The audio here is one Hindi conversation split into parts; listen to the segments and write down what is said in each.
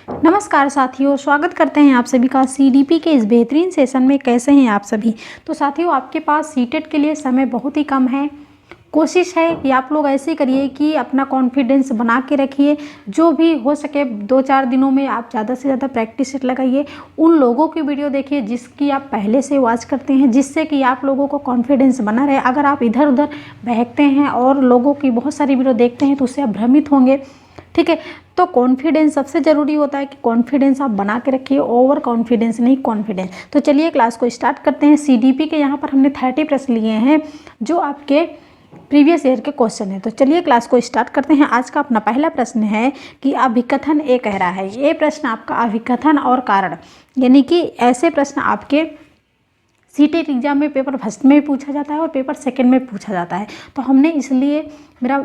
नमस्कार साथियों, स्वागत करते हैं आप सभी का सीडीपी के इस बेहतरीन सेशन में। कैसे हैं आप सभी। तो साथियों, आपके पास सीटेट के लिए समय बहुत ही कम है। कोशिश है कि आप लोग ऐसे करिए कि अपना कॉन्फिडेंस बना के रखिए। जो भी हो सके 2-4 दिनों में आप ज़्यादा से ज़्यादा प्रैक्टिस लगाइए। उन लोगों की वीडियो देखिए जिसकी आप पहले से वॉच करते हैं, जिससे कि आप लोगों को कॉन्फिडेंस बना रहे। अगर आप इधर उधर बहकते हैं और लोगों की बहुत सारी वीडियो देखते हैं तो उससे आप भ्रमित होंगे। ठीक है, तो कॉन्फिडेंस सबसे ज़रूरी होता है कि कॉन्फिडेंस आप बना के रखिए, ओवर कॉन्फिडेंस नहीं, कॉन्फिडेंस। तो चलिए क्लास को स्टार्ट करते हैं। सीडीपी के यहाँ पर हमने 30 प्रश्न लिए हैं जो आपके प्रीवियस ईयर के क्वेश्चन है। तो चलिए क्लास को स्टार्ट करते हैं। आज का अपना पहला प्रश्न है कि अभिकथन ए कह रहा है। ये प्रश्न आपका अभिकथन और कारण, यानी कि ऐसे प्रश्न आपके सीटेट एग्जाम में पेपर फर्स्ट में पूछा जाता है और पेपर सेकंड में पूछा जाता है। तो हमने इसलिए मेरा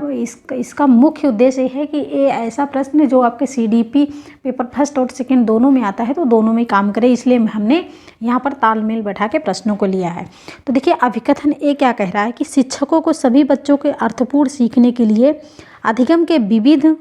इसका मुख्य उद्देश्य ये है कि ये ऐसा प्रश्न जो आपके सीडीपी पेपर फर्स्ट और सेकंड दोनों में आता है तो दोनों में काम करे, इसलिए हमने यहाँ पर तालमेल बैठा के प्रश्नों को लिया है। तो देखिए, अभिकथन ए क्या कह रहा है कि शिक्षकों को सभी बच्चों के अर्थपूर्ण सीखने के लिए अधिगम के विविध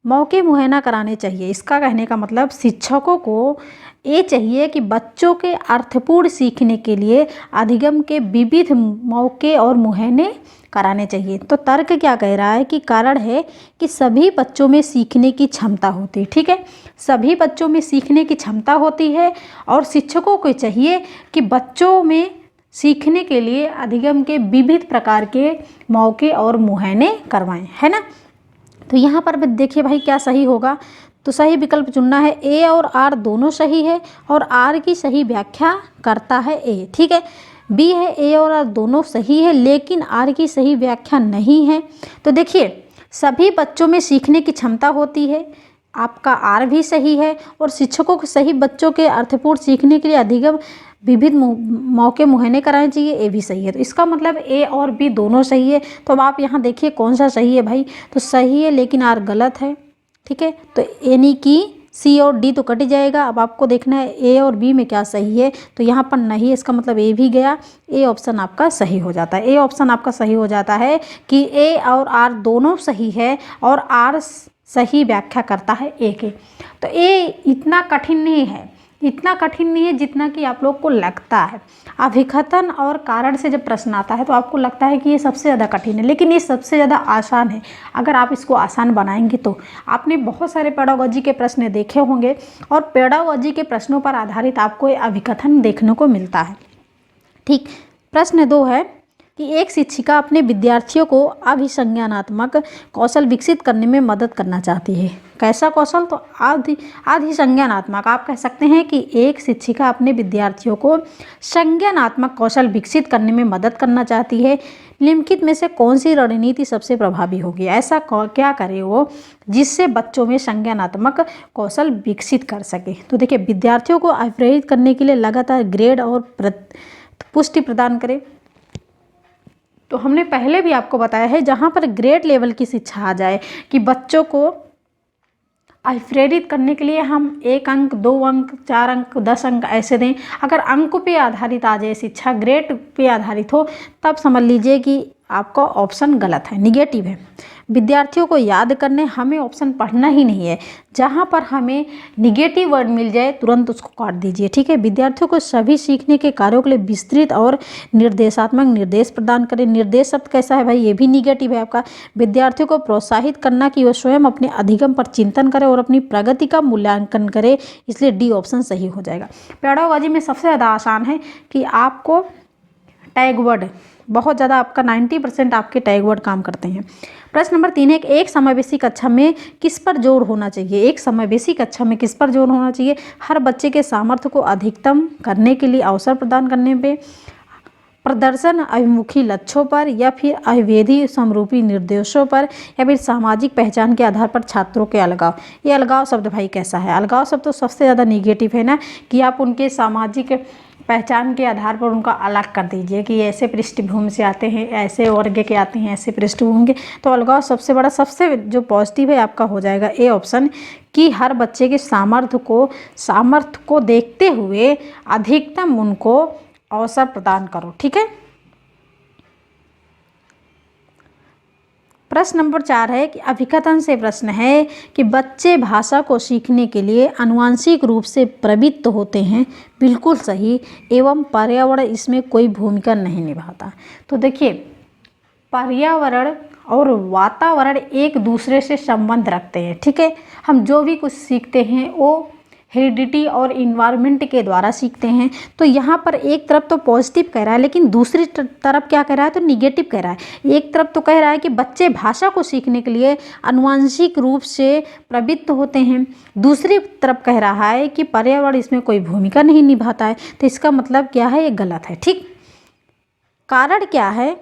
मौके मुहैया कराने चाहिए। इसका कहने का मतलब शिक्षकों को ये चाहिए कि बच्चों के अर्थपूर्ण सीखने के लिए अधिगम के विविध मौके और मुहैया कराने चाहिए। तो तर्क क्या कह रहा है कि कारण है कि सभी बच्चों में सीखने की क्षमता होती है। ठीक है, सभी बच्चों में सीखने की क्षमता होती है और शिक्षकों को चाहिए कि बच्चों में सीखने के लिए अधिगम के विविध प्रकार के मौके और मुहैया करवाएं, है ना। तो यहाँ पर भी देखिए भाई क्या सही होगा। तो सही विकल्प चुनना है। ए और आर दोनों सही है और आर की सही व्याख्या करता है ए। ठीक है, बी है ए और आर दोनों सही है लेकिन आर की सही व्याख्या नहीं है। तो देखिए, सभी बच्चों में सीखने की क्षमता होती है, आपका आर भी सही है, और शिक्षकों को सही बच्चों के अर्थपूर्ण सीखने के लिए अधिगम विविध मौके मुहैया कराने चाहिए, ए भी सही है। तो इसका मतलब ए और बी दोनों सही है। तो अब आप यहाँ देखिए कौन सा सही है भाई। तो सही है लेकिन आर गलत है। ठीक है, तो यानी कि सी और डी तो कट जाएगा। अब आपको देखना है ए और बी में क्या सही है। तो यहाँ पर नहीं है, इसका मतलब ए भी गया। ए ऑप्शन आपका सही हो जाता है। ए ऑप्शन आपका सही हो जाता है कि ए और आर दोनों सही है और आर सही व्याख्या करता है ए के। तो ए इतना कठिन नहीं है, इतना कठिन नहीं है जितना कि आप लोग को लगता है। अभिकथन और कारण से जब प्रश्न आता है तो आपको लगता है कि ये सबसे ज़्यादा कठिन है, लेकिन ये सबसे ज़्यादा आसान है। अगर आप इसको आसान बनाएंगे तो आपने बहुत सारे पेडागोजी के प्रश्न देखे होंगे और पेडागोजी के प्रश्नों पर आधारित आपको ये अभिकथन देखने को मिलता है। ठीक, प्रश्न 2 है कि एक शिक्षिका अपने विद्यार्थियों को अभिसंज्ञानात्मक कौशल विकसित करने में मदद करना चाहती है। कैसा कौशल? तो अधिसंज्ञानात्मक। आप कह सकते हैं कि एक शिक्षिका अपने विद्यार्थियों को संज्ञानात्मक कौशल विकसित करने में मदद करना चाहती है। निम्नलिखित में से कौन सी रणनीति सबसे प्रभावी होगी? ऐसा क्या करे वो जिससे बच्चों में संज्ञानात्मक कौशल विकसित कर सके? तो देखिए, विद्यार्थियों को अभिप्रेरित करने के लिए लगातार ग्रेड और पुष्टि प्रदान करें। तो हमने पहले भी आपको बताया है, जहाँ पर ग्रेड लेवल की शिक्षा आ जाए कि बच्चों को अभिप्रेरित करने के लिए हम 1 अंक, 2 अंक, 4 अंक, 10 अंक ऐसे दें। अगर अंक पे आधारित आ जाए शिक्षा, ग्रेड पे आधारित हो, तब समझ लीजिए कि आपका ऑप्शन गलत है, निगेटिव है। विद्यार्थियों को याद करने हमें ऑप्शन पढ़ना ही नहीं है। जहाँ पर हमें निगेटिव वर्ड मिल जाए तुरंत उसको काट दीजिए। ठीक है, विद्यार्थियों को सभी सीखने के कार्यों के लिए विस्तृत और निर्देशात्मक निर्देश प्रदान करें। निर्देश शब्द कैसा है भाई? ये भी निगेटिव है आपका। विद्यार्थियों को प्रोत्साहित करना कि वह स्वयं अपने अधिगम पर चिंतन करे और अपनी प्रगति का मूल्यांकन करे, इसलिए डी ऑप्शन सही हो जाएगा। पेडागोजी में सबसे ज़्यादा आसान है कि आपको टैग वर्ड बहुत ज़्यादा, आपका 90% आपके टैग वर्ड काम करते हैं। प्रश्न नंबर 3 है कि एक समावेशी कक्षा में किस पर जोर होना चाहिए? एक समावेशी कक्षा में किस पर जोर होना चाहिए? हर बच्चे के सामर्थ्य को अधिकतम करने के लिए अवसर प्रदान करने पे, प्रदर्शन अभिमुखी लक्ष्यों पर, या फिर अविधि समरूपी निर्देशों पर, या फिर सामाजिक पहचान के आधार पर छात्रों के अलगाव। ये अलगाव शब्द भाई कैसा है? अलगाव शब्द तो सबसे ज़्यादा निगेटिव है ना, कि आप उनके सामाजिक पहचान के आधार पर उनका अलग कर दीजिए कि ऐसे पृष्ठभूमि से आते हैं, ऐसे वर्ग के आते हैं, ऐसे पृष्ठभूमि के। तो अलगाव सबसे बड़ा, सबसे जो पॉजिटिव है आपका हो जाएगा ए ऑप्शन, कि हर बच्चे के सामर्थ्य को देखते हुए अधिकतम उनको अवसर प्रदान करो। ठीक है, प्रश्न नंबर 4 है कि अभिकथन से प्रश्न है कि बच्चे भाषा को सीखने के लिए आनुवांशिक रूप से प्रवृत्त होते हैं। बिल्कुल सही। एवं पर्यावरण इसमें कोई भूमिका नहीं निभाता। तो देखिए, पर्यावरण और वातावरण एक दूसरे से संबंध रखते हैं, ठीक है। हम जो भी कुछ सीखते हैं वो हेरिडिटी और इन्वायरमेंट के द्वारा सीखते हैं। तो यहाँ पर एक तरफ तो पॉजिटिव कह रहा है, लेकिन दूसरी तरफ क्या कह रहा है, तो निगेटिव कह रहा है। एक तरफ तो कह रहा है कि बच्चे भाषा को सीखने के लिए आनुवांशिक रूप से प्रवृत्त होते हैं, दूसरी तरफ कह रहा है कि पर्यावरण इसमें कोई भूमिका नहीं निभाता है। तो इसका मतलब क्या है, ये गलत है, ठीक। कारण क्या है,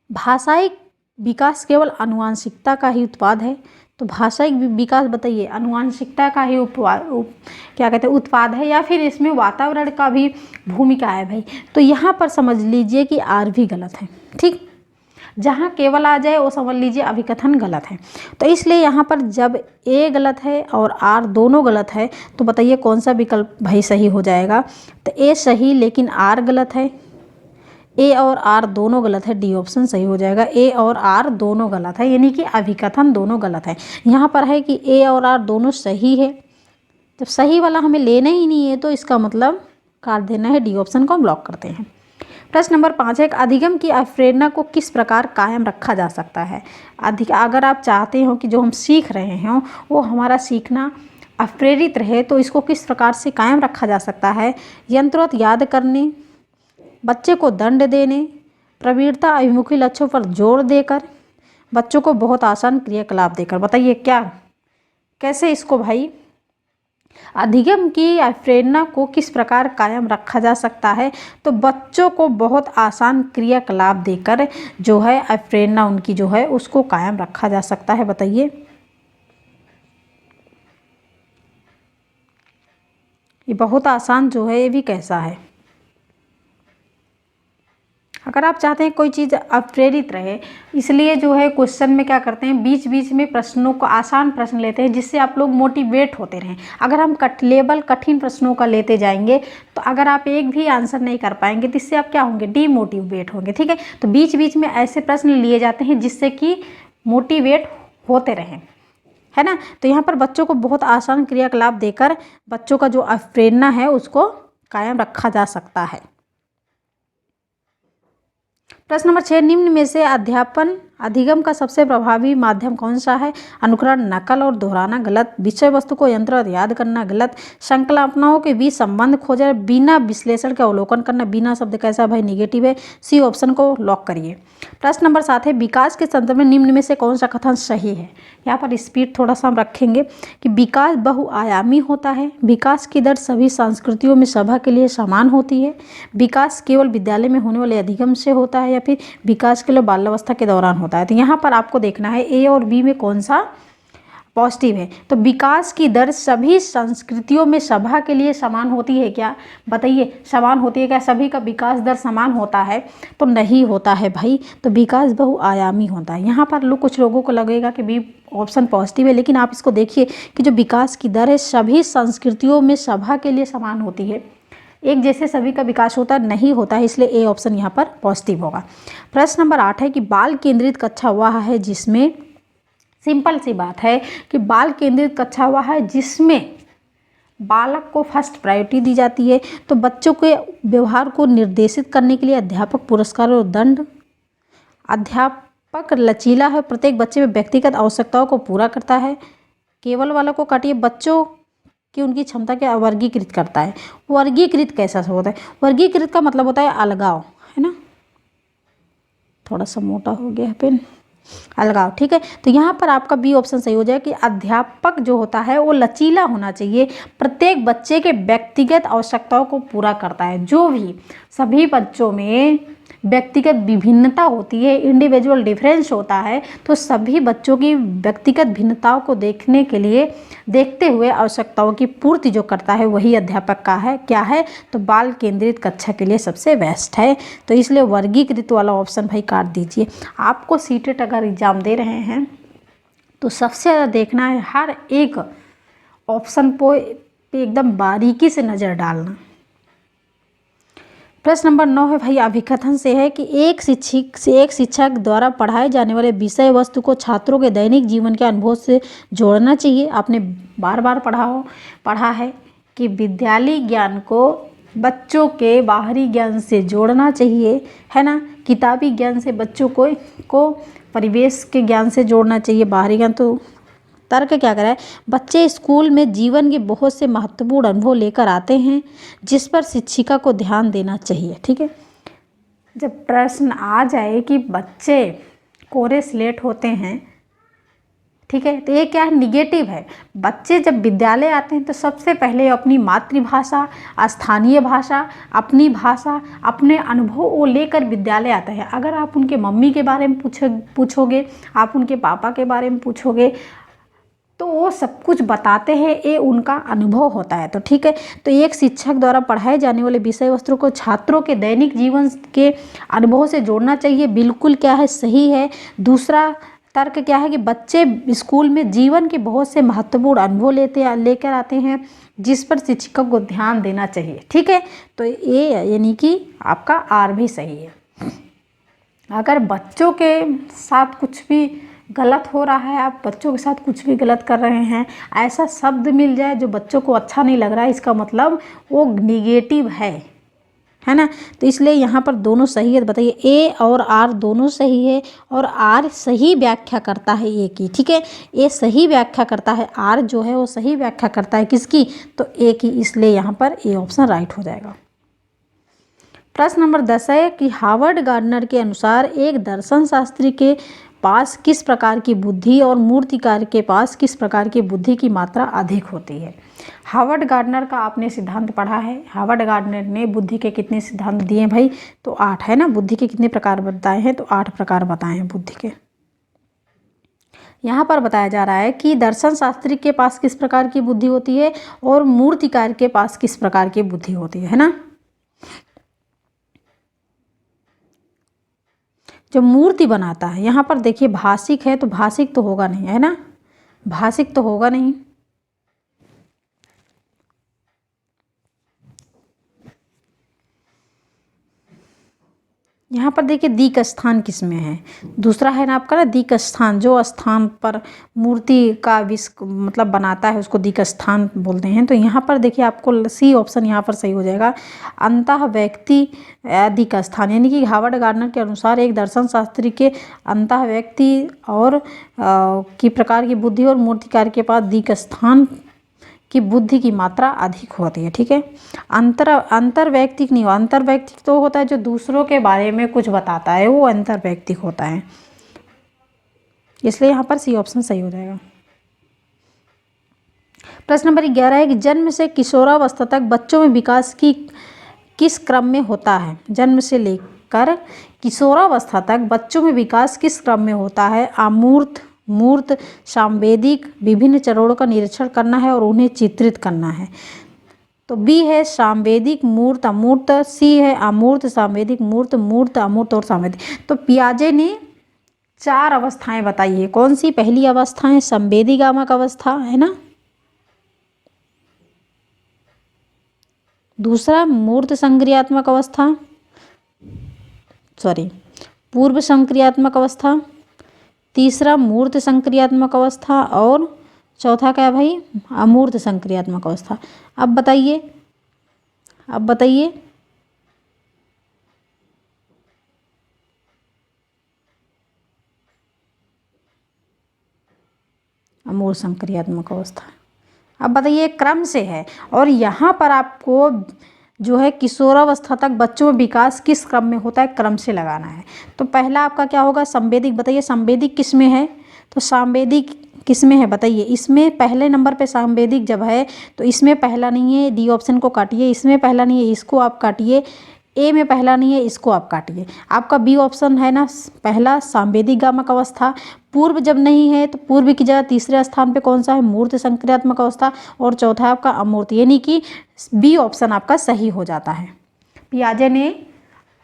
भाषाई विकास केवल आनुवांशिकता का ही उत्पाद है। तो भाषाई विकास बताइए आनुवांशिकता का ही क्या कहते हैं उत्पाद है, या फिर इसमें वातावरण का भी भूमिका है भाई। तो यहाँ पर समझ लीजिए कि आर भी गलत है, ठीक। जहाँ केवल आ जाए वो समझ लीजिए अभिकथन गलत है। तो इसलिए यहाँ पर जब ए गलत है और आर दोनों गलत है, तो बताइए कौन सा विकल्प भाई सही हो जाएगा। तो ए सही, लेकिन आर गलत है। ए और आर दोनों गलत है, डी ऑप्शन सही हो जाएगा। ए और आर दोनों गलत है, यानी कि अभिकथन दोनों गलत है। यहाँ पर है कि ए और आर दोनों सही है। जब सही वाला हमें लेना ही नहीं है तो इसका मतलब काट देना है, डी ऑप्शन को हम ब्लॉक करते हैं। प्रश्न नंबर 5 है, अधिगम की अवप्रेरणा को किस प्रकार कायम रखा जा सकता है। अगर आप चाहते हो कि जो हम सीख रहे हों वो हमारा सीखना अप्रेरित रहे, तो इसको किस प्रकार से कायम रखा जा सकता है। यंत्रवत याद करने, बच्चे को दंड देने, प्रवीणता अभिमुखी लक्ष्यों पर जोर देकर, बच्चों को बहुत आसान क्रियाकलाप देकर। बताइए क्या, कैसे इसको भाई अधिगम की प्रेरणा को किस प्रकार कायम रखा जा सकता है। तो बच्चों को बहुत आसान क्रियाकलाप देकर जो है प्रेरणा उनकी जो है उसको कायम रखा जा सकता है। बताइए ये बहुत आसान जो है ये भी कैसा है। अगर आप चाहते हैं कोई चीज़ अप्रेरित रहे, इसलिए जो है क्वेश्चन में क्या करते हैं, बीच बीच में प्रश्नों को आसान प्रश्न लेते हैं जिससे आप लोग मोटिवेट होते रहें। अगर हम कठिन प्रश्नों का लेते जाएंगे तो अगर आप एक भी आंसर नहीं कर पाएंगे तो इससे आप क्या होंगे, डीमोटिवेट होंगे, ठीक है। तो बीच बीच में ऐसे प्रश्न लिए जाते हैं जिससे कि मोटिवेट होते रहें, है ना। तो यहाँ पर बच्चों को बहुत आसान क्रियाकलाप देकर बच्चों का जो प्रेरणा है उसको कायम रखा जा सकता है। प्रश्न नंबर 6, निम्न में से अध्यापन अधिगम का सबसे प्रभावी माध्यम कौन सा है। अनुकरण, नकल और दोहराना गलत, विषय वस्तु को यंत्रवत याद करना गलत, संकल्पनाओं के बीच संबंध खोजना, बिना विश्लेषण के अवलोकन करना। बिना शब्द कैसा भाई, निगेटिव है, सी ऑप्शन को लॉक करिए। प्रश्न नंबर 7 है, विकास के संदर्भ में निम्न में से कौन सा कथन सही है। यहाँ पर स्पीड थोड़ा सा हम रखेंगे कि विकास बहुआयामी होता है, विकास की दर सभी संस्कृतियों में सभा के लिए समान होती है, विकास केवल विद्यालय में होने वाले अधिगम से होता है, या फिर विकास केवल बाल्यावस्था के दौरान होता है। तो यहाँ पर आपको देखना है ए और बी में कौन सा पॉजिटिव है। तो विकास की दर सभी संस्कृतियों में सभा के लिए समान होती है क्या, बताइए समान होती है क्या, सभी का विकास दर समान होता है तो नहीं होता है भाई। तो विकास बहुआयामी होता है। यहाँ पर कुछ लोगों को लगेगा कि बी ऑप्शन पॉजिटिव है, लेकिन आप इसको देखिए कि जो विकास की दर है सभी संस्कृतियों में सभा के लिए समान होती है, एक जैसे सभी का विकास होता नहीं होता है, इसलिए ए ऑप्शन यहाँ पर पॉजिटिव होगा। प्रश्न नंबर 8 है कि बाल केंद्रित कक्षा वह है जिसमें, सिंपल सी बात है कि बाल केंद्रित कक्षा वह है जिसमें बालक को फर्स्ट प्रायोरिटी दी जाती है। तो बच्चों के व्यवहार को निर्देशित करने के लिए अध्यापक पुरस्कार और दंड, अध्यापक लचीला है, प्रत्येक बच्चे में व्यक्तिगत आवश्यकताओं को पूरा करता है, केवल वालों को काटिए, बच्चों कि उनकी क्षमता के वर्गीकृत करता है। वर्गीकृत कैसा होता है, वर्गीकृत का मतलब होता है अलगाव, है ना, थोड़ा सा मोटा हो गया है पेन, अलगाव, ठीक है। तो यहाँ पर आपका बी ऑप्शन सही हो जाए कि अध्यापक जो होता है वो लचीला होना चाहिए, प्रत्येक बच्चे के व्यक्तिगत आवश्यकताओं को पूरा करता है। जो भी सभी बच्चों में व्यक्तिगत विभिन्नता होती है, इंडिविजुअल डिफरेंस होता है, तो सभी बच्चों की व्यक्तिगत भिन्नताओं को देखते हुए आवश्यकताओं की पूर्ति जो करता है वही अध्यापक का है, क्या है, तो बाल केंद्रित कक्षा के लिए सबसे बेस्ट है। तो इसलिए वर्गीकृत वाला ऑप्शन भाई काट दीजिए। आपको सीटेट अगर एग्जाम दे रहे हैं तो सबसे ज़्यादा देखना है हर एक ऑप्शन पे एकदम बारीकी से नज़र डालना। प्रश्न नंबर 9 है भाई, अभिकथन से है कि एक शिक्षक द्वारा पढ़ाए जाने वाले विषय वस्तु को छात्रों के दैनिक जीवन के अनुभव से जोड़ना चाहिए। आपने बार बार पढ़ा है कि विद्यालय ज्ञान को बच्चों के बाहरी ज्ञान से जोड़ना चाहिए, है ना। किताबी ज्ञान से बच्चों को परिवेश के ज्ञान से जोड़ना चाहिए, बाहरी ज्ञान। तो तर्क क्या करा है, बच्चे स्कूल में जीवन के बहुत से महत्वपूर्ण अनुभव लेकर आते हैं जिस पर शिक्षिका को ध्यान देना चाहिए। ठीक है, जब प्रश्न आ जाए कि बच्चे कोरे स्लेट होते हैं, ठीक है, तो ये क्या है, निगेटिव है। बच्चे जब विद्यालय आते हैं तो सबसे पहले अपनी मातृभाषा, स्थानीय भाषा, अपनी भाषा, अपने अनुभव वो लेकर विद्यालय आता है। अगर आप उनके मम्मी के बारे में पूछोगे, आप उनके पापा के बारे में पूछोगे, तो वो सब कुछ बताते हैं, ये उनका अनुभव होता है। तो ठीक है, तो एक शिक्षक द्वारा पढ़ाए जाने वाले विषय वस्तु को छात्रों के दैनिक जीवन के अनुभव से जोड़ना चाहिए, बिल्कुल क्या है, सही है। दूसरा तर्क क्या है कि बच्चे स्कूल में जीवन के बहुत से महत्वपूर्ण अनुभव लेकर आते हैं जिस पर शिक्षकों को ध्यान देना चाहिए। ठीक है, तो ये यानी कि आपका आर भी सही है। अगर बच्चों के साथ कुछ भी गलत हो रहा है, आप बच्चों के साथ कुछ भी गलत कर रहे हैं, ऐसा शब्द मिल जाए जो बच्चों को अच्छा नहीं लग रहा है, इसका मतलब वो निगेटिव है ना। तो इसलिए यहाँ पर दोनों सही है। बताइए, ए और आर दोनों सही है, और आर सही व्याख्या करता है ए की। ठीक है, ए सही व्याख्या करता है, आर जो है वो सही व्याख्या करता है किसकी, तो ए की, इसलिए यहाँ पर ए ऑप्शन राइट हो जाएगा। प्रश्न नंबर 10 है कि हार्वर्ड गार्डनर के अनुसार एक दर्शन शास्त्री के पास किस प्रकार की बुद्धि और मूर्तिकार के पास किस प्रकार की बुद्धि की मात्रा अधिक होती है। हार्वर्ड गार्डनर का आपने सिद्धांत पढ़ा है। हार्वर्ड गार्डनर ने बुद्धि के कितने सिद्धांत दिए भाई, तो 8 है ना। बुद्धि के कितने प्रकार बताए हैं, तो 8 प्रकार बताए हैं बुद्धि के। यहाँ पर बताया जा रहा है कि दर्शन शास्त्री के पास किस प्रकार की बुद्धि होती है और मूर्तिकार के पास किस प्रकार की बुद्धि होती है ना। जो मूर्ति बनाता है, यहाँ पर देखिए भाषिक है, तो भाषिक तो होगा नहीं, है ना, भाषिक तो होगा नहीं। यहाँ पर देखिए दिक स्थान किस में है, दूसरा है ना आपका ना दिक स्थान, जो स्थान पर मूर्ति का मतलब बनाता है उसको दिक स्थान बोलते हैं। तो यहाँ पर देखिए आपको सी ऑप्शन यहाँ पर सही हो जाएगा, अंतः व्यक्ति दिक स्थान। यानी कि हार्वर्ड गार्डनर के अनुसार एक दर्शन शास्त्री के अंतः व्यक्ति और की प्रकार की बुद्धि और मूर्तिकार के पास दिक स्थान की बुद्धि की मात्रा अधिक होती है। ठीक है, अंतर्वैयक्तिक नहीं हो, अंतर्वैयक्तिक तो होता है जो दूसरों के बारे में कुछ बताता है, वो अंतर्वैयक्तिक होता है, इसलिए यहाँ पर सी ऑप्शन सही हो जाएगा। प्रश्न नंबर 11 है कि जन्म से किशोरावस्था तक बच्चों में विकास की किस क्रम में होता है। जन्म से लेकर किशोरावस्था तक बच्चों में विकास किस क्रम में होता है। अमूर्त, मूर्त, सांवेदिक, विभिन्न चरणों का निरीक्षण करना है और उन्हें चित्रित करना है। तो बी है सांवेदिक, मूर्त, अमूर्त। सी है अमूर्त, सांवेदिक, मूर्त, मूर्त, अमूर्त और सांवेदिक। तो पियाजे ने 4 अवस्थाएं बताई है। कौन सी? पहली अवस्था है संवेदीगामक अवस्था, है ना। दूसरा मूर्त संक्रियात्मक अवस्था, पूर्व संक्रियात्मक अवस्था। तीसरा मूर्त संक्रियात्मक अवस्था, और चौथा क्या है भाई? अमूर्त संक्रियात्मक अवस्था। अब बताइए, अमूर्त संक्रियात्मक अवस्था। अब बताइए, क्रम से है और यहाँ पर आपको जो है किशोरावस्था तक बच्चों में विकास किस क्रम में होता है, क्रम से लगाना है। तो पहला आपका क्या होगा? संवेदिक। बताइए संवेदिक किस में है? तो संवेदिक किस में है बताइए? इसमें पहले नंबर पे संवेदिक जब है तो इसमें पहला नहीं है, डी ऑप्शन को काटिए। इसमें पहला नहीं है, इसको आप काटिए। ए में पहला नहीं है, इसको आप काटिए। आपका बी ऑप्शन है ना, पहला सांवेदिक गामक अवस्था। पूर्व जब नहीं है तो पूर्व की जगह तीसरे स्थान पे कौन सा है? मूर्त संक्रियात्मक अवस्था। और चौथा आपका अमूर्त, यानी कि बी ऑप्शन आपका सही हो जाता है। पियाजे ने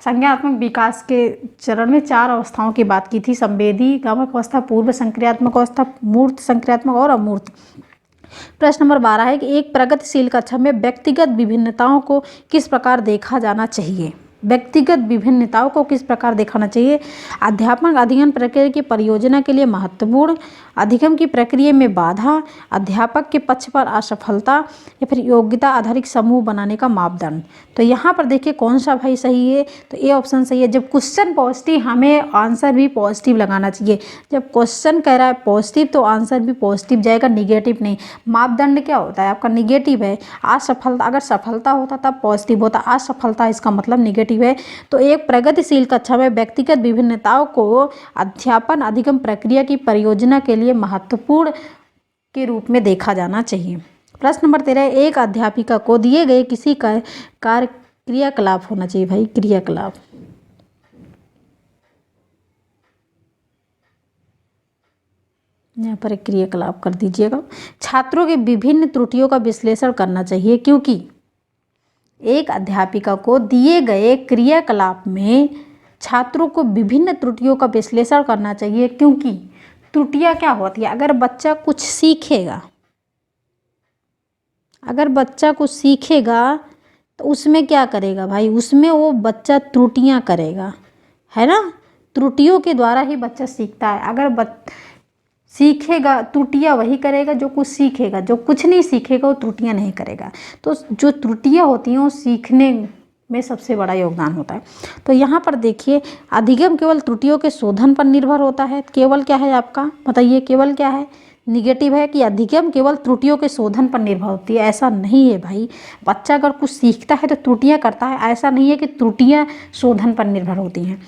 संज्ञानात्मक विकास के चरण में 4 अवस्थाओं की बात की थी, संवेदी गामक अवस्था, पूर्व संक्रियात्मक अवस्था, मूर्त संक्रियात्मक और अमूर्त। प्रश्न नंबर 12 है कि एक प्रगतिशील कक्षा में व्यक्तिगत विभिन्नताओं को किस प्रकार देखा जाना चाहिए। व्यक्तिगत विभिन्नताओं को किस प्रकार दिखाना चाहिए। अध्यापन अध्ययन प्रक्रिया की परियोजना के लिए महत्वपूर्ण, अधिगम की प्रक्रिया में बाधा, अध्यापक के पक्ष पर असफलता, या फिर योग्यता आधारित समूह बनाने का मापदंड। तो यहाँ पर देखिए कौन सा भाई सही है, तो ए ऑप्शन सही है। जब क्वेश्चन पॉजिटिव हमें आंसर भी पॉजिटिव लगाना चाहिए। जब क्वेश्चन कह रहा है पॉजिटिव तो आंसर भी पॉजिटिव जाएगा, निगेटिव नहीं। मापदंड क्या होता है आपका, निगेटिव है। असफलता, अगर सफलता होता तब पॉजिटिव होता, असफलता इसका मतलब निगेटिव है। तो एक प्रगतिशील कक्षा में व्यक्तिगत विभिन्नताओं को अध्यापन अधिगम प्रक्रिया की परियोजना के लिए महत्वपूर्ण के रूप में देखा जाना चाहिए। प्रश्न नंबर 13, एक अध्यापिका को दिए गए किसी कार्य क्रियाकलाप होना चाहिए भाई, क्रियाकलाप। यहाँ पर एक क्रियाकलाप कर दीजिएगा। छात्रों के विभिन्न त्रुटियों का विश्लेषण करना चाहिए, क्योंकि एक अध्यापिका को दिए गए क्रियाकलाप में छात्रों को विभिन्न त्रुटियों का विश्लेषण करना चाहिए, क्योंकि त्रुटियां क्या होती है, अगर बच्चा कुछ सीखेगा, अगर बच्चा कुछ सीखेगा तो उसमें क्या करेगा भाई, उसमें वो बच्चा त्रुटियां करेगा, है ना। त्रुटियों के द्वारा ही बच्चा सीखता है। अगर सीखेगा त्रुटियां वही करेगा जो कुछ सीखेगा, जो कुछ नहीं सीखेगा वो त्रुटियां नहीं करेगा। तो जो त्रुटियां होती हैं वो सीखने में सबसे बड़ा योगदान होता है। तो यहाँ पर देखिए अधिगम केवल त्रुटियों के शोधन पर निर्भर होता है। केवल क्या है आपका, बताइए केवल क्या है, निगेटिव है कि अधिगम केवल त्रुटियों के शोधन पर निर्भर होती है। ऐसा नहीं है भाई, बच्चा अगर कुछ सीखता है तो त्रुटियां करता है, ऐसा नहीं है कि त्रुटियां शोधन पर निर्भर होती हैं।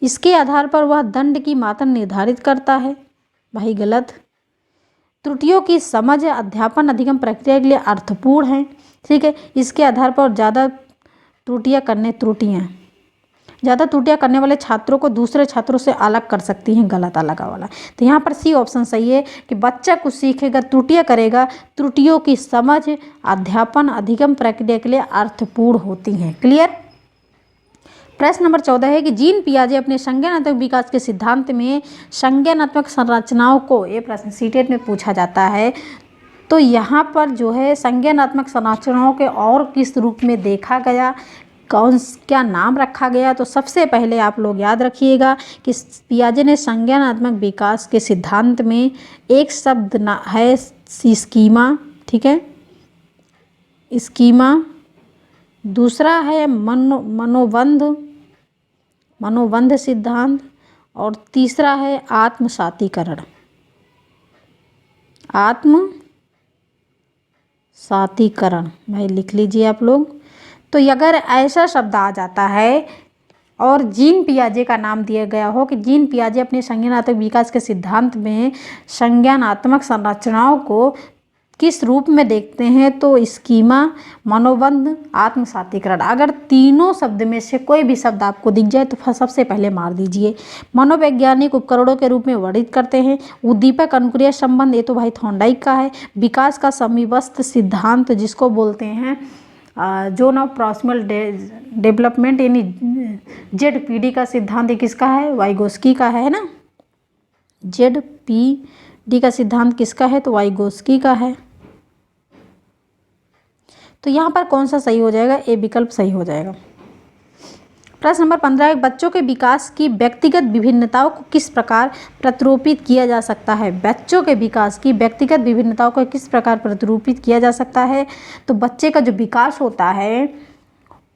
इसके आधार पर वह दंड की मात्रा निर्धारित करता है, भाई गलत। त्रुटियों की समझ अध्यापन अधिगम प्रक्रिया के लिए अर्थपूर्ण है, ठीक है। इसके आधार पर ज़्यादा त्रुटियां करने वाले छात्रों को दूसरे छात्रों से अलग कर सकती हैं, गलत अलग वाला। तो यहाँ पर सी ऑप्शन सही है कि बच्चा कुछ सीखेगा त्रुटियां करेगा, त्रुटियों की समझ अध्यापन अधिगम प्रक्रिया के लिए अर्थपूर्ण होती हैं। क्लियर। प्रश्न नंबर 14 है कि जीन पियाजे अपने संज्ञानात्मक विकास के सिद्धांत में संज्ञानात्मक संरचनाओं को, ये प्रश्न सीटेट में पूछा जाता है, तो यहाँ पर जो है संज्ञानात्मक संरचनाओं के और किस रूप में देखा गया, क्या नाम रखा गया। तो सबसे पहले आप लोग याद रखिएगा कि पियाजे ने संज्ञानात्मक विकास के सिद्धांत में एक शब्द है स्कीमा, ठीक है, स्कीमा। दूसरा है मनोबंध सिद्धांत, और तीसरा है आत्मसातीकरण, भाई लिख लीजिए आप लोग। तो अगर ऐसा शब्द आ जाता है और जीन पियाजे का नाम दिया गया हो कि जीन पियाजे अपने संज्ञानात्मक विकास के सिद्धांत में संज्ञानात्मक संरचनाओं को किस रूप में देखते हैं, तो स्कीमा, मनोबंध, आत्मसातीकरण। अगर तीनों शब्द में से कोई भी शब्द आपको दिख जाए तो सबसे पहले मार दीजिए। मनोवैज्ञानिक उपकरणों के रूप में वर्णित करते हैं। उद्दीपक अनुक्रिया संबंध, ये तो भाई थॉर्नडाइक का है। विकास का समीपस्थ सिद्धांत जिसको बोलते हैं जोन ऑफ प्रॉक्सिमल डेवलपमेंट, यानी ZPD का सिद्धांत किसका है, वाइगोस्की का है ना। ZPD का सिद्धांत किसका है, तो वाइगोस्की का है। तो यहाँ पर कौन सा सही हो जाएगा, ए विकल्प सही हो जाएगा। प्रश्न नंबर 15, बच्चों के विकास की व्यक्तिगत विभिन्नताओं को किस प्रकार प्रतिरूपित किया जा सकता है। बच्चों के विकास की व्यक्तिगत विभिन्नताओं को किस प्रकार प्रतिरूपित किया जा सकता है। तो बच्चे का जो विकास होता है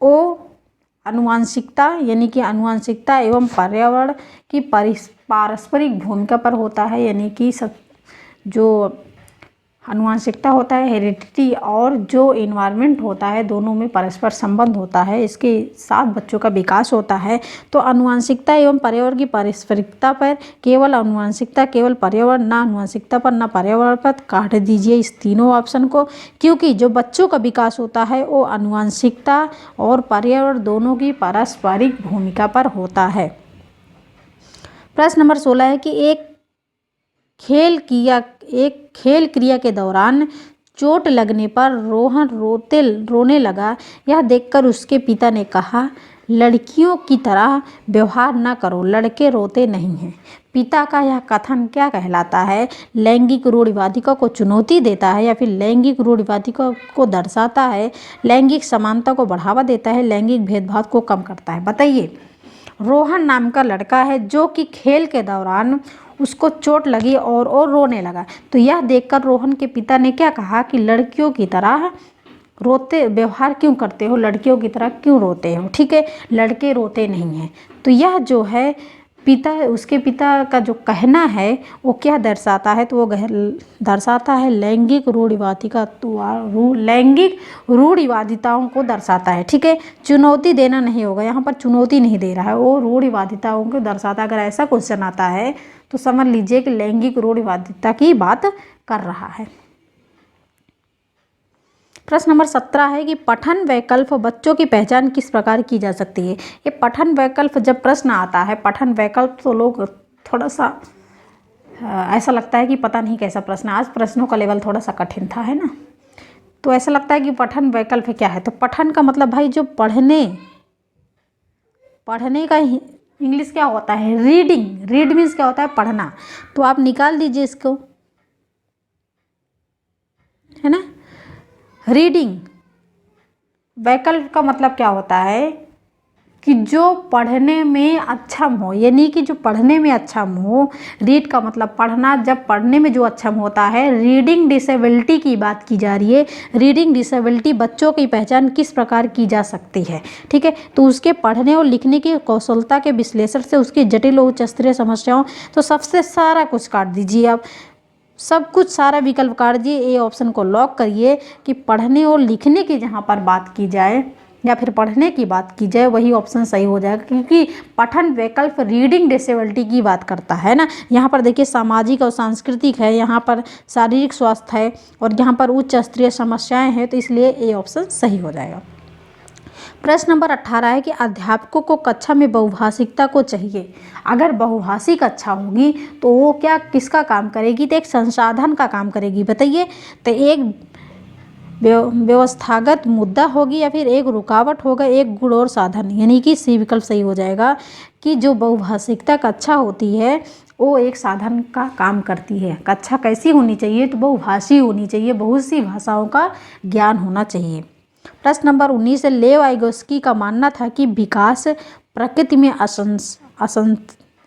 वो आनुवंशिकता, यानी कि आनुवंशिकता एवं पर्यावरण की पारस्परिक भूमिका पर होता है, यानी कि जो आनुवंशिकता होता है हेरिडिटी और जो इन्वायरमेंट होता है दोनों में परस्पर संबंध होता है, इसके साथ बच्चों का विकास होता है। तो आनुवंशिकता एवं पर्यावरण की पारस्परिकता पर, केवल आनुवंशिकता केवल पर्यावरण, ना आनुवंशिकता पर ना पर्यावरण पर, काट दीजिए इस तीनों ऑप्शन को, क्योंकि जो बच्चों का विकास होता है वो आनुवंशिकता और पर्यावरण दोनों की पारस्परिक भूमिका पर होता है। प्रश्न नंबर 16 है कि एक खेल क्रिया के दौरान चोट लगने पर रोहन रोने लगा। यह देखकर उसके पिता ने कहा लड़कियों की तरह व्यवहार न करो, लड़के रोते नहीं हैं। पिता का यह कथन क्या कहलाता है? लैंगिक रूढ़िवादिता को चुनौती देता है या फिर लैंगिक रूढ़िवादिता को दर्शाता है, लैंगिक समानता को बढ़ावा देता है, लैंगिक भेदभाव को कम करता है? बताइए। रोहन नाम का लड़का है जो कि खेल के दौरान उसको चोट लगी और रोने लगा। तो यह देखकर रोहन के पिता ने क्या कहा कि लड़कियों की तरह रोते व्यवहार क्यों करते हो, लड़कियों की तरह क्यों रोते हो? ठीक है, लड़के रोते नहीं हैं। तो यह जो है उसके पिता का जो कहना है वो क्या दर्शाता है? तो वो दर्शाता है लैंगिक रूढ़िवादिताओं को दर्शाता है। ठीक है, चुनौती देना नहीं होगा, यहाँ पर चुनौती नहीं दे रहा है, वो रूढ़िवादिताओं को दर्शाता है। अगर ऐसा क्वेश्चन आता है तो समझ लीजिए कि लैंगिक रूढ़िवादिता की बात कर रहा है। प्रश्न नंबर 17 है कि पठन वैकल्प बच्चों की पहचान किस प्रकार की जा सकती है? ये पठन वैकल्प जब प्रश्न आता है, पठन वैकल्प, तो लोग थोड़ा सा ऐसा लगता है कि पता नहीं कैसा प्रश्न। आज प्रश्नों का लेवल थोड़ा सा कठिन था, है ना? तो ऐसा लगता है कि पठन वैकल्प क्या है? तो पठन का मतलब भाई जो पढ़ने का इंग्लिश क्या होता है? रीडिंग। रीड मीन्स क्या होता है? पढ़ना। तो आप निकाल दीजिए इसको, है ना? रीडिंग। वैकल्प का मतलब क्या होता है कि जो पढ़ने में अक्षम हो, यानी कि जो पढ़ने में अक्षम हो। रीड का मतलब पढ़ना, जब पढ़ने में जो अक्षम होता है। रीडिंग डिसेबिलिटी की बात की जा रही है। रीडिंग डिसेबिलिटी बच्चों की पहचान किस प्रकार की जा सकती है? ठीक है, तो उसके पढ़ने और लिखने की कौशलता के विश्लेषण से उसकी जटिल और उच्च स्तरीय समस्याओं। तो सबसे सारा कुछ काट दीजिए आप, सब कुछ सारा विकल्प काट दिए, ए ऑप्शन को लॉक करिए कि पढ़ने और लिखने की जहाँ पर बात की जाए या फिर पढ़ने की बात की जाए वही ऑप्शन सही हो जाएगा, क्योंकि पठन वैकल्प रीडिंग डिसेबिलिटी की बात करता है ना। यहाँ पर देखिए सामाजिक और सांस्कृतिक है, यहाँ पर शारीरिक स्वास्थ्य है और यहाँ पर उच्च स्तरीय समस्याएं हैं, तो इसलिए ए ऑप्शन सही हो जाएगा। प्रश्न नंबर 18 है कि अध्यापकों को कक्षा में बहुभाषिकता को चाहिए। अगर बहुभाषी कक्षा होगी तो वो क्या किसका काम करेगी? तो एक संसाधन का काम करेगी। बताइए, तो एक व्यवस्थागत मुद्दा होगी या फिर एक रुकावट होगा, एक गुण और साधन? यानी कि सी विकल्प सही हो जाएगा कि जो बहुभाषिकता कक्षा होती है वो एक साधन का काम करती है। कक्षा कैसी होनी चाहिए? तो बहुभाषी होनी चाहिए, बहुत सी भाषाओं का ज्ञान होना चाहिए। प्रश्न नंबर 19 है, लेव वाइगोस्की का मानना था कि विकास प्रकृति में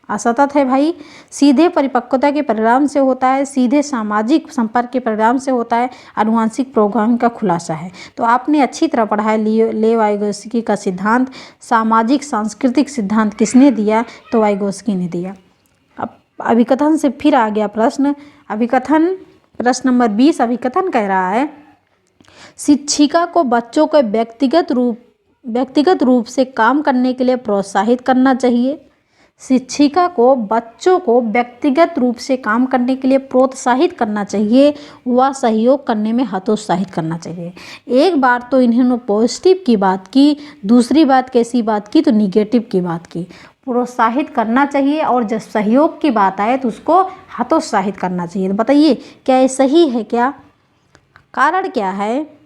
असतत है भाई, सीधे परिपक्वता के परिणाम से होता है, सीधे सामाजिक संपर्क के परिणाम से होता है, आनुवंशिक प्रोग्रामिंग का खुलासा है। तो आपने अच्छी तरह पढ़ा है लेव वाइगोस्की का सिद्धांत। सामाजिक सांस्कृतिक सिद्धांत किसने दिया? तो वाइगोस्की ने दिया। अब अभिकथन से फिर आ गया प्रश्न। अभिकथन प्रश्न नंबर 20 अभिकथन कह रहा है, शिक्षिका को बच्चों को व्यक्तिगत रूप से काम करने के लिए प्रोत्साहित करना चाहिए। शिक्षिका को बच्चों को व्यक्तिगत रूप से काम करने के लिए प्रोत्साहित करना चाहिए व सहयोग करने में हतोत्साहित करना चाहिए। एक बार तो इन्होंने पॉजिटिव की बात की, दूसरी बात कैसी बात की? तो निगेटिव की बात की। प्रोत्साहित करना चाहिए और जब सहयोग की बात आए तो उसको हतोत्साहित करना चाहिए। तो बताइए क्या ये सही है क्या? कारण क्या है?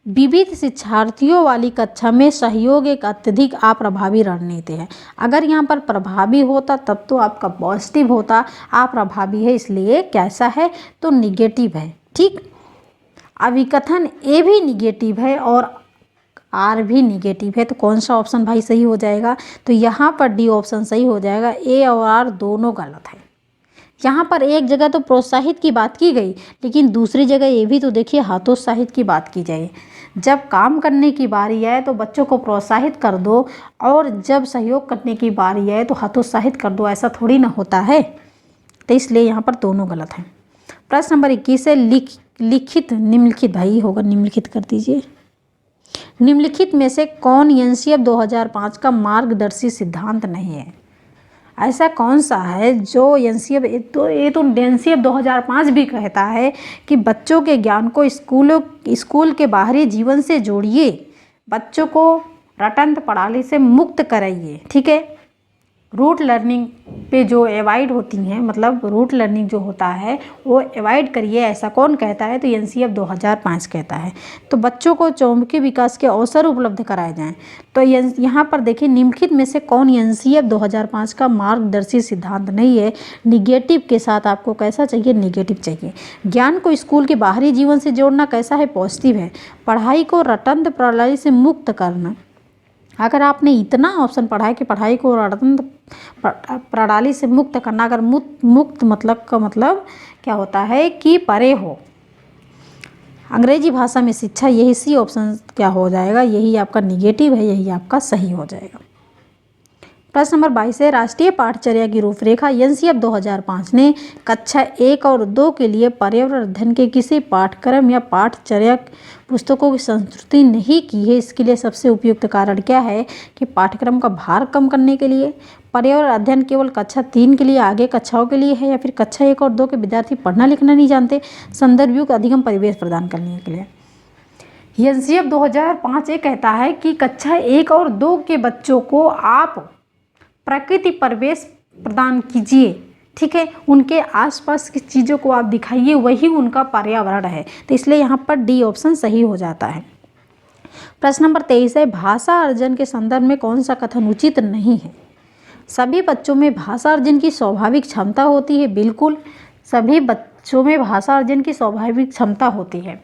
विविध शिक्षार्थियों वाली कक्षा में सहयोग एक अत्यधिक अप्रभावी रणनीति है। अगर यहाँ पर प्रभावी होता तब तो आपका पॉजिटिव होता, अप्रभावी है इसलिए कैसा है? तो निगेटिव है। ठीक, अभिकथन ए भी निगेटिव है और आर भी निगेटिव है, तो कौन सा ऑप्शन भाई सही हो जाएगा? तो यहाँ पर डी ऑप्शन सही हो जाएगा। ए और आर दोनों गलत है। यहाँ पर एक जगह तो प्रोत्साहित की बात की गई, लेकिन दूसरी जगह ये भी तो देखिए हतोत्साहित की बात की जाए। जब काम करने की बारी आए तो बच्चों को प्रोत्साहित कर दो और जब सहयोग करने की बारी आए तो हतोत्साहित कर दो, ऐसा थोड़ी ना होता है। तो इसलिए यहाँ पर दोनों गलत हैं। प्रश्न नंबर 21 है, निम्नलिखित भाई होगा, निम्नलिखित कर दीजिए। निम्नलिखित में से कौन एनसीएफ 2005 का मार्गदर्शी सिद्धांत नहीं है? ऐसा कौन सा है जो एनसीएफ, तो ये तो एनसीएफ 2005 भी कहता है कि बच्चों के ज्ञान को स्कूल के बाहरी जीवन से जोड़िए, बच्चों को रटंत प्रणाली से मुक्त कराइए। ठीक है, रूट लर्निंग पे जो अवॉइड होती हैं, मतलब रूट लर्निंग जो होता है वो अवॉइड करिए, ऐसा कौन कहता है? तो एनसीएफ 2005 कहता है। तो बच्चों को चौमुखी विकास के अवसर उपलब्ध कराए जाएं। तो यहाँ पर देखिए निम्नलिखित में से कौन एनसीएफ 2005 का मार्गदर्शी सिद्धांत नहीं है? निगेटिव के साथ आपको कैसा चाहिए? निगेटिव चाहिए। ज्ञान को स्कूल के बाहरी जीवन से जोड़ना कैसा है? पॉजिटिव है। पढ़ाई को रटंत प्रणाली से मुक्त करना, अगर आपने इतना ऑप्शन पढ़ा है कि पढ़ाई को रटंत प्रणाली से मुक्त करना, अगर मुक्त मतलब का मतलब क्या होता है कि परे हो, अंग्रेजी भाषा में शिक्षा, यही सी ऑप्शन क्या हो जाएगा? यही आपका निगेटिव है, यही आपका सही हो जाएगा। प्रश्न नंबर 22 है, राष्ट्रीय पाठचर्या की रूपरेखा एनसीएफ 2005 ने कक्षा 1 और 2 के लिए पर्यावरण अध्ययन के किसी पाठ्यक्रम या पाठचर्या पुस्तकों की संस्तुति नहीं की है? इसके लिए सबसे उपयुक्त कारण क्या है? कि पाठ्यक्रम का भार कम करने के लिए, पर्यावरण अध्ययन केवल कक्षा 3 के लिए, आगे कक्षाओं के लिए है, या फिर कक्षा 1 और 2 के विद्यार्थी पढ़ना लिखना नहीं जानते, संदर्भयुक्त अधिगम परिवेश प्रदान करने के लिए। एनसीएफ 2005 ये कहता है कि कक्षा 1 और 2 के बच्चों को आप प्रकृति परिवेश प्रदान कीजिए, ठीक है, उनके आसपास की चीज़ों को आप दिखाइए, वही उनका पर्यावरण है। तो इसलिए यहाँ पर डी ऑप्शन सही हो जाता है। प्रश्न नंबर 23 है, भाषा अर्जन के संदर्भ में कौन सा कथन उचित नहीं है? सभी बच्चों में भाषा अर्जन की स्वाभाविक क्षमता होती है। बिल्कुल, सभी बच्चों में भाषा अर्जन की स्वाभाविक क्षमता होती है।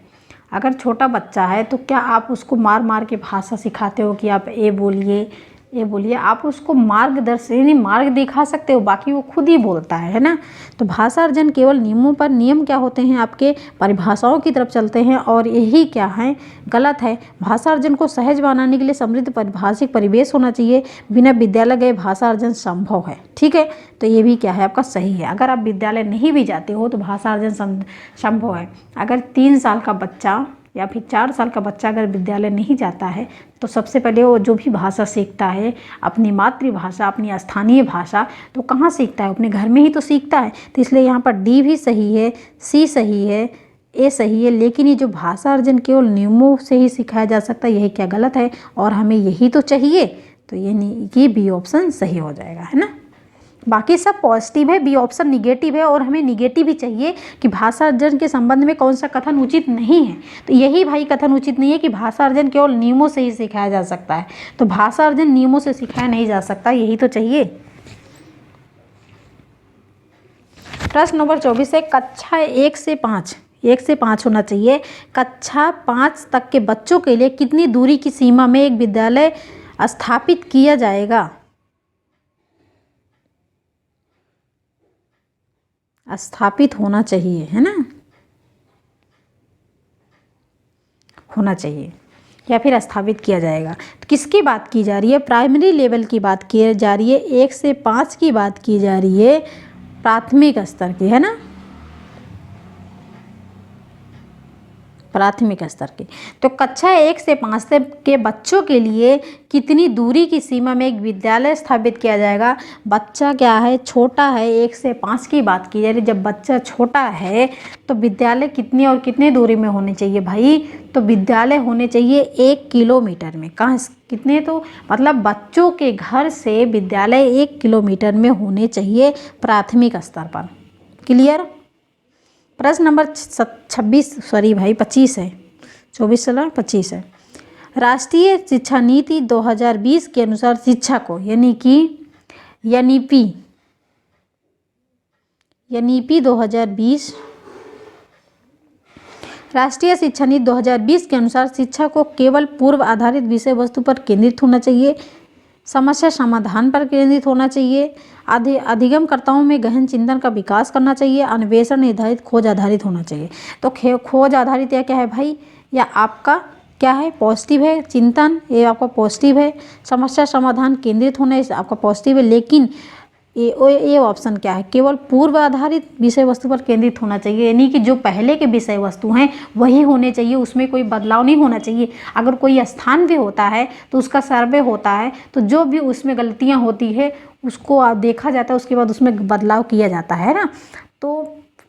अगर छोटा बच्चा है तो क्या आप उसको मार मार के भाषा सिखाते हो कि आप ए बोलिए, ये बोलिए? आप उसको मार्गदर्शन मार्ग दिखा सकते हो, बाकी वो खुद ही बोलता है ना। तो भाषा अर्जन केवल नियमों पर, नियम क्या होते हैं आपके? परिभाषाओं की तरफ चलते हैं, और यही क्या है? गलत है। भाषा अर्जन को सहज बनाने के लिए समृद्ध परिभाषिक परिवेश होना चाहिए। बिना विद्यालय गए भाषा अर्जन संभव है, ठीक है। तो ये भी क्या है आपका? सही है। अगर आप विद्यालय नहीं भी जाते हो तो भाषा अर्जन संभव है। अगर 3 साल का बच्चा या फिर 4 साल का बच्चा अगर विद्यालय नहीं जाता है तो सबसे पहले वो जो भी भाषा सीखता है, अपनी मातृभाषा, अपनी स्थानीय भाषा, तो कहाँ सीखता है? अपने घर में ही तो सीखता है। तो इसलिए यहाँ पर डी भी सही है, सी सही है, ए सही है। लेकिन ये जो भाषा अर्जन केवल नियमों से ही सिखाया जा सकता है, यही क्या? गलत है, और हमें यही तो चाहिए। तो ये बी ऑप्शन सही हो जाएगा, है ना। बाकी सब पॉजिटिव है, बी ऑप्शन निगेटिव है, और हमें निगेटिव ही चाहिए कि भाषा अर्जन के संबंध में कौन सा कथन उचित नहीं है। तो यही भाई कथन उचित नहीं है कि भाषा अर्जन केवल नियमों से ही सिखाया जा सकता है। तो भाषा अर्जन नियमों से सिखाया नहीं जा सकता, यही तो चाहिए। प्रश्न नंबर 24 है, कक्षा 1 से 5 होना चाहिए। कक्षा 5 तक के बच्चों के लिए कितनी दूरी की सीमा में एक विद्यालय स्थापित किया जाएगा? स्थापित होना चाहिए, है ना, होना चाहिए, या फिर स्थापित किया जाएगा। तो किसकी बात की जा रही है? प्राइमरी लेवल की बात की जा रही है। 1 से 5 की बात की जा रही है, प्राथमिक स्तर की, है ना, प्राथमिक स्तर की। तो कक्षा 1 से 5 तक के बच्चों के लिए कितनी दूरी की सीमा में एक विद्यालय स्थापित किया जाएगा? बच्चा क्या है? छोटा है। 1 से 5 की बात की जा रही है। जब बच्चा छोटा है तो विद्यालय कितनी और कितने दूरी में होने चाहिए भाई? तो विद्यालय होने चाहिए 1 किलोमीटर में। कहाँ कितने? तो मतलब बच्चों के घर से विद्यालय 1 किलोमीटर में होने चाहिए प्राथमिक स्तर पर। क्लियर? प्रश्न नंबर 25 है, 24 चला 25 है। राष्ट्रीय शिक्षा नीति 2020 के अनुसार शिक्षा को यानी 2020 राष्ट्रीय शिक्षा नीति 2020 के अनुसार शिक्षा को केवल पूर्व आधारित विषय वस्तु पर केंद्रित होना चाहिए, समस्या समाधान पर केंद्रित होना चाहिए, अधिगमकर्ताओं में गहन चिंतन का विकास करना चाहिए, अन्वेषण निर्धारित खोज आधारित होना चाहिए। तो खोज आधारित या क्या है भाई? या आपका क्या है? पॉजिटिव है। चिंतन ये आपका पॉजिटिव है। समस्या समाधान केंद्रित होना ये आपका पॉजिटिव है। लेकिन ये ऑप्शन क्या है? केवल पूर्व आधारित विषय वस्तु पर केंद्रित होना चाहिए, यानी कि जो पहले के विषय वस्तु हैं वही होने चाहिए, उसमें कोई बदलाव नहीं होना चाहिए। अगर कोई स्थान भी होता है तो उसका सर्वे होता है, तो जो भी उसमें गलतियां होती है उसको देखा जाता है, उसके बाद उसमें बदलाव किया जाता है ना। तो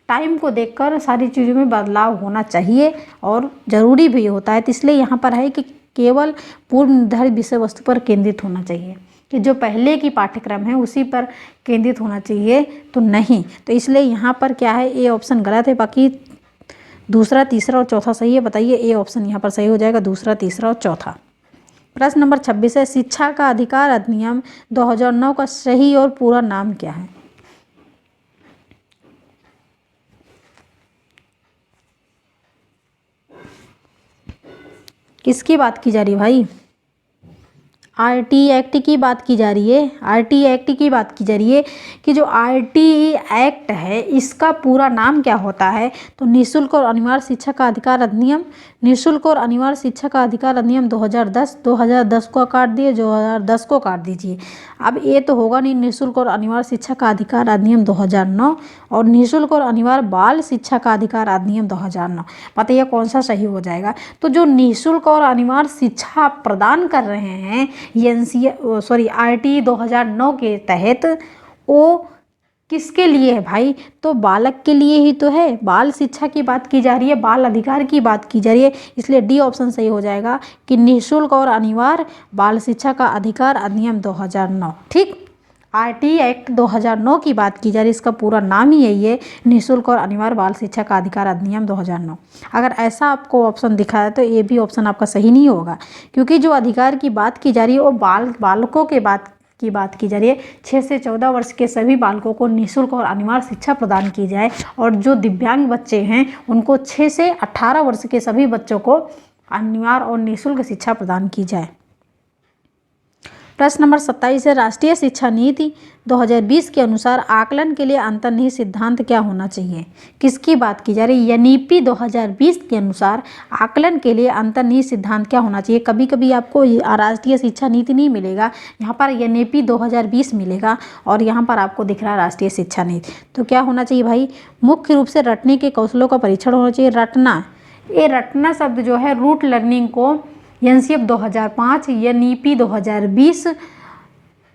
टाइम को देखकर सारी चीज़ों में बदलाव होना चाहिए और ज़रूरी भी होता है। तो इसलिए यहाँ पर है कि केवल पूर्व निर्धारित विषय वस्तु पर केंद्रित होना चाहिए। कि जो पहले की पाठ्यक्रम है उसी पर केंद्रित होना चाहिए, तो नहीं। तो इसलिए यहाँ पर क्या है, ए ऑप्शन गलत है। बाकी दूसरा, तीसरा और चौथा सही है। बताइए, ए ऑप्शन यहाँ पर सही हो जाएगा, दूसरा, तीसरा और चौथा। प्रश्न नंबर 26 है, शिक्षा का अधिकार अधिनियम 2009 का सही और पूरा नाम क्या है? किसकी बात की जा रही है भाई? आरटी एक्ट की बात की जा रही है। आरटी एक्ट की बात की जा रही है कि जो आरटी एक्ट है इसका पूरा नाम क्या होता है? तो निःशुल्क और अनिवार्य शिक्षा का अधिकार अधिनियम, निःशुल्क और अनिवार्य शिक्षा का अधिकार अधिनियम 2010। 2010 को काट दिए, 2010 को काट दीजिए। अब ये तो होगा नहीं, निःशुल्क और अनिवार्य शिक्षा का अधिकार अधिनियम 2009 और निःशुल्क और अनिवार्य बाल शिक्षा का अधिकार अधिनियम 2009। बताइए कौन सा सही हो जाएगा? तो जो निःशुल्क और अनिवार्य शिक्षा प्रदान कर रहे हैं आरटी 2009 के तहत, वो किसके लिए है भाई? तो बालक के लिए ही तो है। बाल शिक्षा की बात की जा रही है, बाल अधिकार की बात की जा रही है, इसलिए डी ऑप्शन सही हो जाएगा कि निःशुल्क और अनिवार्य बाल शिक्षा का अधिकार अधिनियम 2009। ठीक, आरटी एक्ट 2009 की बात की जा रही है, इसका पूरा नाम ही यही है, निःशुल्क और अनिवार्य बाल शिक्षा का अधिकार अधिनियम 2009। अगर ऐसा आपको ऑप्शन दिखा है तो ये भी ऑप्शन आपका सही नहीं होगा, क्योंकि जो अधिकार की बात की जा रही है वो बालकों के बात की जा रही है। 6 से 14 वर्ष के सभी बालकों को निःशुल्क और अनिवार्य शिक्षा प्रदान की जाए, और जो दिव्यांग बच्चे हैं उनको 6 से 18 वर्ष के सभी बच्चों को अनिवार्य और निःशुल्क शिक्षा प्रदान की जाए। प्रश्न नंबर 27 है, राष्ट्रीय शिक्षा नीति 2020 के अनुसार आकलन के लिए अंतर्निहित सिद्धांत क्या होना चाहिए? किसकी बात की जा रही है? नीति 2020 के अनुसार आकलन के लिए अंतर्निहित सिद्धांत क्या होना चाहिए? कभी कभी आपको राष्ट्रीय शिक्षा नीति नहीं मिलेगा, यहाँ पर नीति 2020 मिलेगा और यहाँ पर आपको दिख रहा है राष्ट्रीय शिक्षा नीति। तो क्या होना चाहिए भाई? मुख्य रूप से रटने के कौशलों का परीक्षण होना चाहिए। रटना, ये रटना शब्द जो है रूट लर्निंग को एनसीएफ 2005 या नीति 2020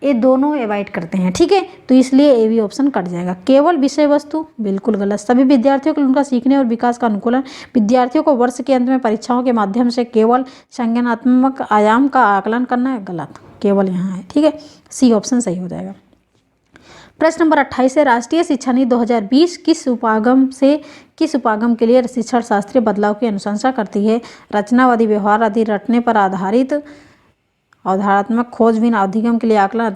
ये दोनों एवॉइड करते हैं। ठीक है, तो इसलिए ए भी ऑप्शन कट जाएगा। केवल विषय वस्तु, बिल्कुल गलत। सभी विद्यार्थियों को उनका सीखने और विकास का अनुकूलन, विद्यार्थियों को वर्ष के अंत में परीक्षाओं के माध्यम से केवल संज्ञानात्मक आयाम का आकलन करना है, गलत। केवल यहाँ है। ठीक है, सी ऑप्शन सही हो जाएगा। प्रश्न नंबर 28 है, राष्ट्रीय शिक्षा नीति 2020 किस उपागम के लिए शिक्षण शास्त्रीय बदलाव की अनुशंसा करती है? रचनावादी, व्यवहारवादी, रटने पर आधारित, अवधारणात्मक, खोजबीन, अधिगम के लिए आकलन,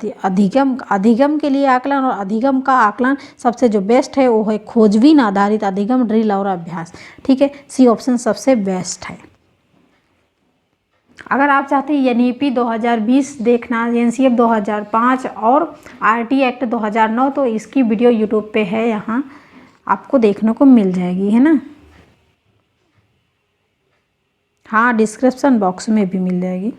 अधिगम के लिए आकलन, और अधिगम का आकलन सबसे जो बेस्ट है वो है खोजबीन आधारित अधिगम, ड्रिल और अभ्यास। ठीक है, सी ऑप्शन सबसे बेस्ट है। अगर आप चाहते हैं एनईपी 2020 देखना, एनसीएफ 2005 और आरटी एक्ट 2009, तो इसकी वीडियो यूट्यूब पे है, यहाँ आपको देखने को मिल जाएगी, है ना। हाँ, डिस्क्रिप्शन बॉक्स में भी मिल जाएगी।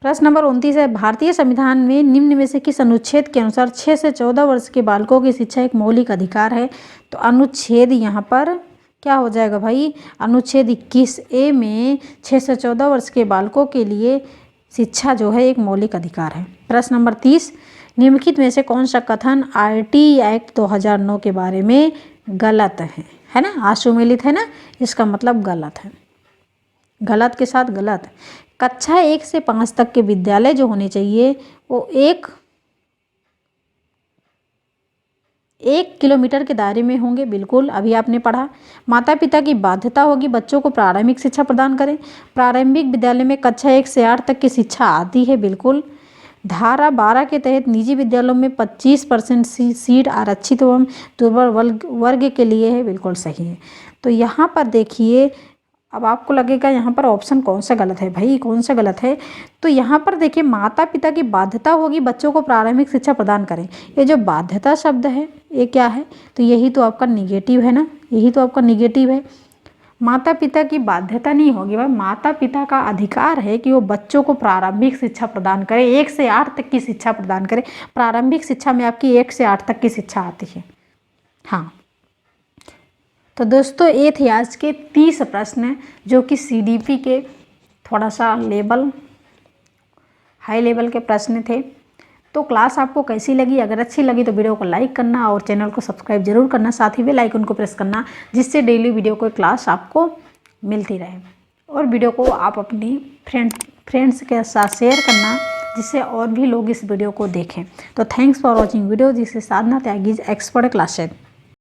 प्रश्न नंबर 29 है, भारतीय संविधान में निम्न में से किस अनुच्छेद के अनुसार 6 से 14 वर्ष के बालकों की शिक्षा एक मौलिक अधिकार है? तो अनुच्छेद यहाँ पर क्या हो जाएगा भाई? अनुच्छेद 21A में 6 से 14 वर्ष के बालकों के लिए शिक्षा जो है एक मौलिक अधिकार है। प्रश्न नंबर 30, निम्नलिखित में से कौन सा कथन आरटी एक्ट 2009 के बारे में गलत है ना? आशुमेलित है ना, इसका मतलब गलत है। गलत के साथ गलत। कक्षा 1 से 5 तक के विद्यालय जो होने चाहिए वो 1 किलोमीटर के दायरे में होंगे, बिल्कुल, अभी आपने पढ़ा। माता पिता की बाध्यता होगी बच्चों को प्रारंभिक शिक्षा प्रदान करें। प्रारंभिक विद्यालय में कक्षा 1 से 8 तक की शिक्षा आती है, बिल्कुल। धारा 12 के तहत निजी विद्यालयों में 25% सीट आरक्षित एवं दुर्बल वर्ग के लिए है, बिल्कुल सही है। तो यहाँ पर देखिए, अब आपको लगेगा यहाँ पर ऑप्शन कौन सा गलत है भाई, कौन सा गलत है? तो यहाँ पर देखिए, माता पिता की बाध्यता होगी बच्चों को प्रारंभिक शिक्षा प्रदान करें। ये जो बाध्यता शब्द है ये क्या है? तो यही तो आपका निगेटिव है ना, यही तो आपका निगेटिव है। माता पिता की बाध्यता नहीं होगी भाई, माता पिता का अधिकार है कि वो बच्चों को प्रारंभिक शिक्षा प्रदान करें, 1 से 8 तक की शिक्षा प्रदान करें। प्रारंभिक शिक्षा में आपकी 1 से 8 तक की शिक्षा आती है। हाँ, तो दोस्तों ये थे आज के 30 प्रश्न जो कि सीडीपी के थोड़ा सा हाई लेवल के प्रश्न थे। तो क्लास आपको कैसी लगी? अगर अच्छी लगी तो वीडियो को लाइक करना और चैनल को सब्सक्राइब जरूर करना, साथ ही बेल आइकन को प्रेस करना, जिससे डेली वीडियो को क्लास आपको मिलती रहे। और वीडियो को आप अपनी फ्रेंड्स के साथ शेयर करना, जिससे और भी लोग इस वीडियो को देखें। तो थैंक्स फॉर वॉचिंग वीडियो, जिससे साधना त्यागी एक्सपर्ट क्लासेस।